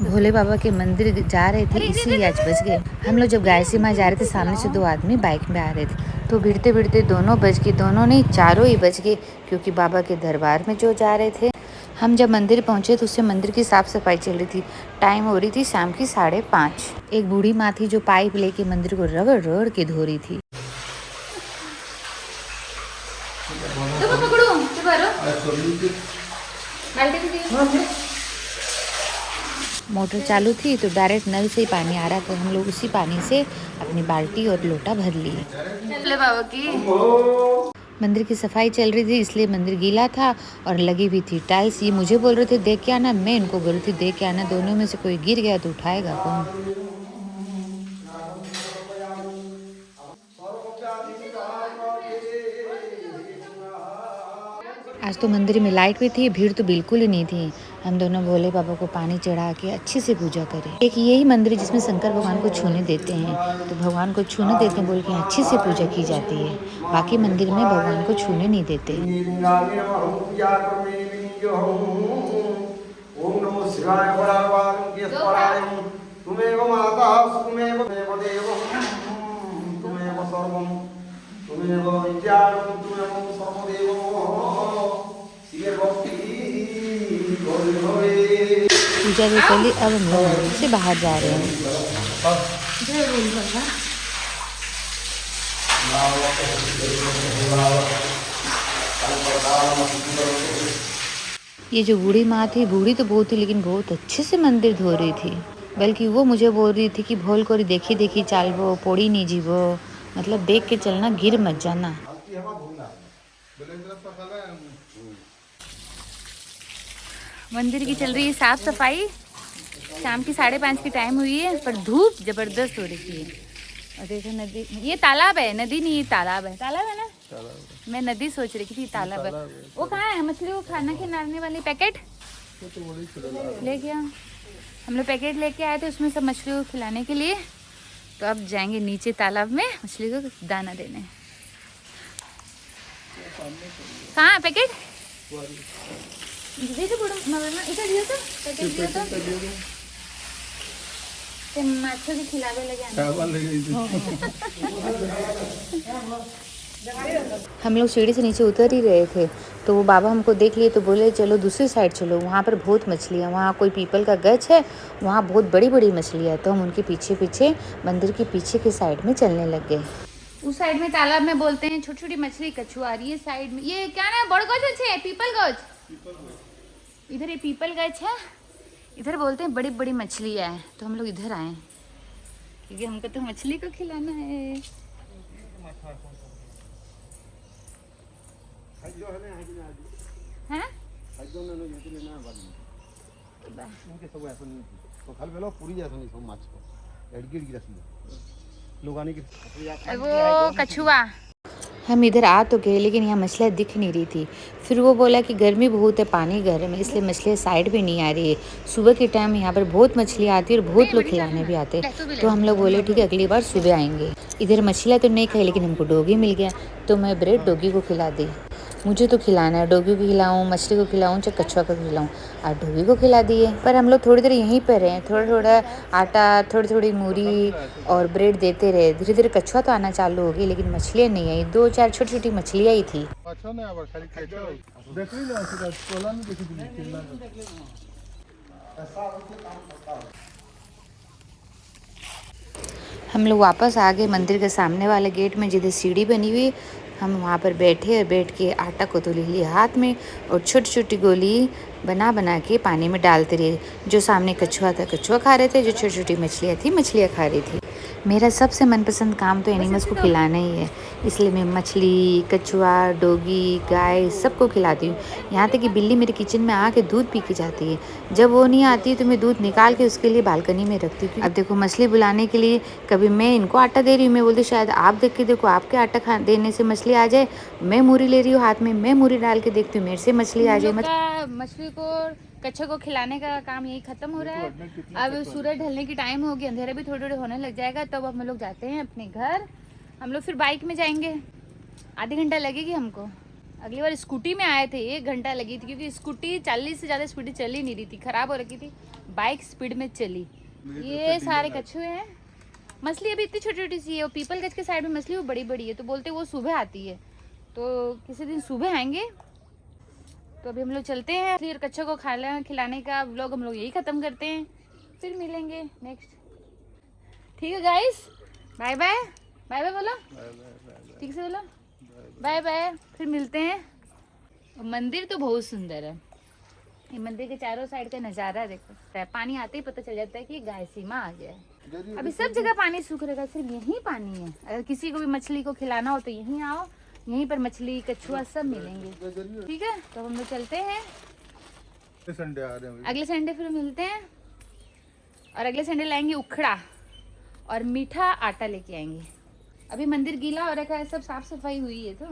भोले बाबा के मंदिर जा रहे थे, इसीलिए आज बच गए। हम लोग जब गायत्री माँ जा रहे थे, सामने से दो आदमी बाइक में आ रहे थे, तो भिड़ते भिड़ते दोनों बच गए। दोनों नहीं, चारों ही बच गए, क्योंकि बाबा के दरबार में जो जा रहे थे। हम जब मंदिर पहुंचे तो उससे मंदिर की साफ सफाई चल रही थी। टाइम हो रही थी शाम की 5:30। एक बूढ़ी माँ थी जो पाइप लेके मंदिर को रगड़ रगड़ के धो रही थी। मोटर चालू थी तो डायरेक्ट नल से ही पानी आ रहा था। हम लोग उसी पानी से अपनी बाल्टी और लोटा भर लिए। बाबा की मंदिर की सफाई चल रही थी, इसलिए मंदिर गीला था और लगी भी थी टाइल्स। ये मुझे बोल रहे थे देख के आना, मैं इनको बोल रही थी देख के आना। दोनों में से कोई गिर गया तो उठाएगा कौन। आज तो मंदिर में लाइट भी थी, भीड़ तो बिल्कुल ही नहीं थी। हम दोनों भोले बाबा को पानी चढ़ा के अच्छे से पूजा करें। एक यही मंदिर है जिसमें शंकर भगवान को छूने देते हैं, तो भगवान को छूने देते हैं बोल के अच्छे से पूजा की जाती है। बाकी मंदिर में भगवान को छूने नहीं देते। पूजा के पहले अब हम लोग मंदिर से बाहर जा रहे हैं। ये जो बूढ़ी माँ थी, बूढ़ी तो बहुत थी लेकिन बहुत अच्छे से मंदिर धो रही थी। बल्कि वो मुझे बोल रही थी कि भोल कोरी देखी देखी चालबो, पोड़ी नहीं जीवो, मतलब देख के चलना, गिर मत जाना। मंदिर की चल रही है साफ सफाई। शाम की 5:30 की टाइम हुई है, पर धूप जबरदस्त हो रही है। और देखो नदी, ये तालाब है, नदी नहीं, ये तालाब है। तालाब है ना? तालाब। मैं नदी सोच रही थी, तालाब है। वो कहाँ है मछली को खाना खिलाने वाली पैकेट? लेके आओ। हम लोग पैकेट लेके आए थे उसमें सब मछली को खिलाने के लिए। तो अब जाएंगे नीचे तालाब में मछली को दाना देने। कहाँ है पैकेट? माछों की खिलावे लगे। हम लोग सीढ़ी से नीचे उतर ही रहे थे, तो वो बाबा हमको देख लिए तो बोले चलो दूसरी साइड चलो, वहाँ पर बहुत मछली है, वहाँ कोई पीपल का गछ है, वहाँ बहुत बड़ी बड़ी मछली है। तो हम उनके पीछे पीछे मंदिर के पीछे के साइड में चलने लग गए। उस साइड में तालाब में बोलते हैं छोटी छोटी मछली कछुआ आ रही है। साइड में ये क्या ना बड़ गछ है, पीपल गछ। इधर ये पीपल गछ है, इधर बोलते हैं बड़ी बड़ी मछली है। तो हम लोग इधर आए क्योंकि हमको तो मछली को खिलाना है। हैं? वो कछुआ। हम इधर आ तो गए लेकिन यहाँ मछलियाँ दिख नहीं रही थी। फिर वो बोला कि गर्मी बहुत है, पानी गर्म है, इसलिए मछलियाँ साइड पे नहीं आ रही है। सुबह के टाइम यहाँ पर बहुत मछलियाँ आती है और बहुत लोग खिलाने भी आते हैं। तो हम लोग बोले ठीक है अगली बार सुबह आएंगे। इधर मछलियाँ तो नहीं खाई लेकिन हमको डोगी मिल गया, तो मैं ब्रेड डोगी को खिला दी। मुझे तो खिलाना है, डोगी को खिलाऊँ, मछली को खिलाऊँ, चाहे कछुआ को खिलाऊँ। और डोगी को खिला दिए। पर हम लोग थोड़ी देर यहीं पर रहे, थोड़ा थोड़ा आटा, थोड़ी थोड़ी मूरी और ब्रेड देते रहे। धीरे धीरे कछुआ तो आना चालू हो गई लेकिन मछलियाँ नहीं आई। 2-4 छोटी छोटी मछलियाँ ही थी। हम लोग वापस आ गए मंदिर के सामने वाले गेट में, जिधर सीढ़ी बनी हुई। हम वहाँ पर बैठे और बैठ के आटा को तो ले लिया हाथ में और छोटी छोटी गोली बना बना के पानी में डालते रहे। जो सामने कछुआ था कछुआ खा रहे थे, जो छोटी छोटी मछलियाँ थी मछलियाँ खा रही थी। मेरा सबसे मनपसंद काम तो एनिमल्स को खिलाना ही है, इसलिए मैं मछली, कछुआ, डोगी, गाय सबको खिलाती हूँ। यहाँ तक कि बिल्ली मेरे किचन में आके दूध पी के जाती है। जब वो नहीं आती तो मैं दूध निकाल के उसके लिए बालकनी में रखती हूँ। अब देखो मछली बुलाने के लिए कभी मैं इनको आटा दे रही हूँ, मैं बोलती शायद आप देख के देखो आपके आटा देने से मछली आ जाए। मैं मूरी ले रही हूँ हाथ में, मैं मूरी डाल के देखती हूँ मेरे से मछली आ जाए। मछली को कच्छा को खिलाने का काम यही खत्म हो रहा है। अब सूरज ढलने की टाइम हो गया, अंधेरा भी थोड़े थोड़े होने लग जाएगा, तब हम लोग जाते हैं अपने घर। हम लोग फिर बाइक में जाएंगे, आधे घंटा लगेगी हमको। अगली बार स्कूटी में आए थे 1 घंटा लगी थी, क्योंकि स्कूटी 40 से ज़्यादा स्पीड चल ही नहीं रही थी, ख़राब हो रखी थी। बाइक स्पीड में चली। ये सारे कछुए हैं। मछली अभी इतनी छोटी छोटी सी है। वो पीपल गज के साइड में मछली वो बड़ी बड़ी है, तो बोलते वो सुबह आती है, तो किसी दिन सुबह आएंगे। तो अभी हम लोग चलते हैं। फिर कच्छों को खिलाने का व्लॉग हम लोग यही ख़त्म करते हैं, फिर मिलेंगे नेक्स्ट। ठीक है guys, bye bye. Bye bye बोलो, ठीक से बोलो बाय बाय, फिर मिलते हैं। मंदिर तो बहुत सुंदर है। ये मंदिर के चारों साइड का नज़ारा देखो, पानी आते ही पता चल जाता है कि गाय सीमा आ गया है। अभी सब जगह पानी सूख रहेगा, सिर्फ यहीं पानी है। अगर किसी को भी मछली को खिलाना हो तो यहीं आओ, यहीं पर मछली कछुआ सब मिलेंगे। ठीक है, तो हम लोग चलते हैं। संडे आ रहे हैं, अगले संडे फिर मिलते हैं। और अगले संडे लाएंगे उखड़ा और मीठा आटा लेके आएंगे। अभी मंदिर गीला हो रखा है, सब साफ सफाई हुई है, तो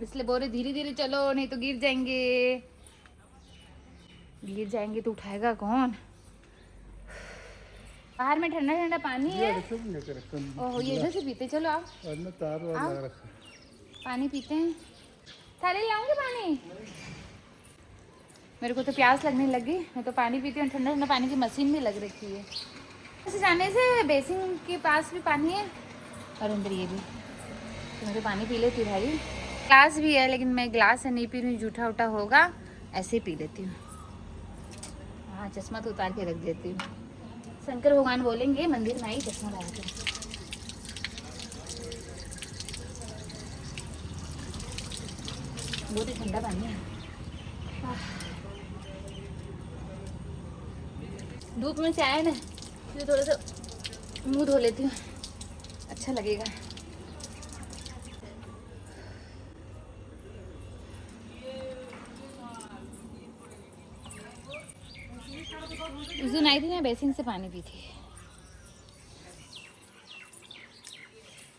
इसलिए बोल रहे धीरे धीरे चलो, नहीं तो गिर जाएंगे। गिर जाएंगे तो उठाएगा कौन। बाहर में ठंडा ठंडा पानी है। ओह, ये इधर से पीते, चलो आओ पानी पीते हैं। थाली लाऊंगी पानी, मेरे को तो प्यास लगने लगी। मैं तो पानी पीती हूँ, ठंडा ठंडा पानी की मशीन भी लग रखी है। ऐसे जाने से बेसिन के पास भी पानी है और अंदर ये भी, तो मैं तो पानी पी लेती हूँ भाई। ग्लास भी है, लेकिन मैं ग्लास से नहीं पी रही हूँ, जूठा उठा होगा, ऐसे ही पी लेती हूँ। हाँ, चश्मा तो उतार के रख देती हूँ। शंकर भगवान बोलेंगे मंदिर में आई चश्मा लगा के। बहुत ही ठंडा पानी है। धूप में से आए ना, फिर थोड़ा सा मुंह धो लेती हूँ, अच्छा लगेगा। उस दिन आई थी ना, बेसिन से पानी पी थी।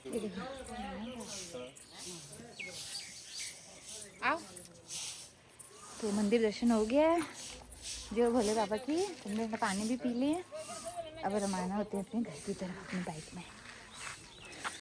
ये देखो, आओ। तो मंदिर दर्शन हो गया है, जो भोले बाबा की। हमने पानी भी पी लिए। अब रवाना होते हैं अपने घर की तरफ अपनी बाइक में।